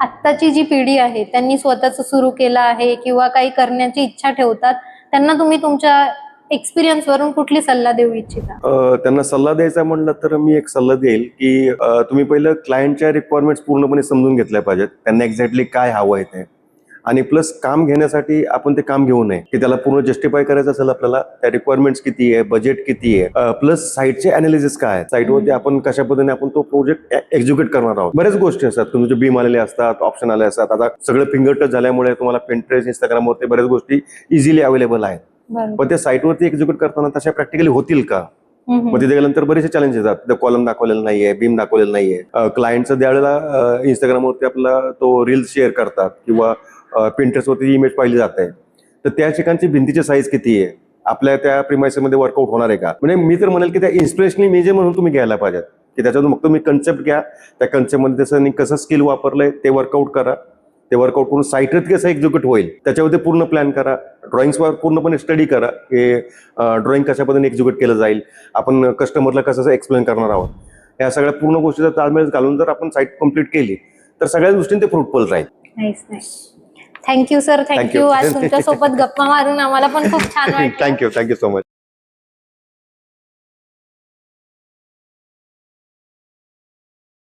आत्ताची जी पिढी आहे त्यांनी स्वतःच सुरू केलं आहे किंवा काही करण्याची इच्छा ठेवतात, त्यांना तुम्ही तुमच्या एक्सपिरियन्स वरून कुठली सल्ला देऊ इच्छिता? त्यांना सल्ला द्यायचा म्हणलं तर मी एक सल्ला देईल की तुम्ही पहिलं क्लायंटच्या रिक्वायरमेंट्स पूर्णपणे समजून घेतल्या पाहिजेत, त्यांना एक्झॅक्टली काय हवं आहे ते. आणि प्लस काम घेण्यासाठी आपण ते काम घेऊ नये की त्याला पूर्ण जस्टिफाय करायचं असेल आपल्याला, त्या रिक्वायरमेंट्स किती आहे, बजेट किती आहे, प्लस साईटचे अनालिसिस काय आहे, साईटवरती आपण कशा पद्धतीने आपण तो प्रोजेक्ट एक्झिक्यूट करणार आहोत. बऱ्याच गोष्टी असतात, तुमचे बीम आलेले असतात, ऑप्शन आले असतात. आता सगळं फिंगर टच झाल्यामुळे तुम्हाला Pinterest, इंस्टाग्रामवरती बऱ्याच गोष्टी इझिली अवेलेबल आहेत. पण त्या साईटवरती एक्झिक्यूट करताना तशा प्रॅक्टिकली होतील का? मग तिथे गेल्यानंतर बरेचसे चॅलेंज येतात. तिथे कॉलम दाखवलेला नाहीये, बीम दाखवलेलं नाहीये. क्लायंटचं त्यावेळेला इंस्टाग्रामवरती आपला तो रील्स शेअर करतात किंवा Pinterestवरती इमेज पाहिली जाते, तर त्या ठिकाणची भिंतीची साईज किती आहे, आपल्या त्या प्रिमाइसेसमध्ये वर्कआउट होणार आहे का? म्हणजे मी तर म्हणेल की त्या इन्स्पिरेशनल इमेज म्हणून तुम्ही घ्यायला पाहिजेत की त्याच्यातून मग तुम्ही कन्सेप्ट घ्या, त्या कन्सेप्टमध्ये त्याचं कसं स्किल वापरलंय ते वर्कआउट करा. ते वर्कआउट करून साईटवरती कसं एक्झिक्यूट होईल त्याच्यावरती पूर्ण प्लॅन करा. ड्रॉइंग्सवर पूर्णपणे स्टडी करा की ड्रॉइंग कशा पद्धतीने एक्झिक्यूट केलं जाईल, आपण कस्टमरला कसं एक्सप्लेन करणार आहोत. या सगळ्या पूर्ण गोष्टीचा ताळमेळ घालून जर आपण साईट कंप्लीट केली तर सगळ्या गोष्टींनी ते फ्रुटफुल राहील. Thank you sir, thank you. आज तुमच्यासोबत गप्पा मारून आम्हाला पण खूप छान वाटलं. Thank you so much.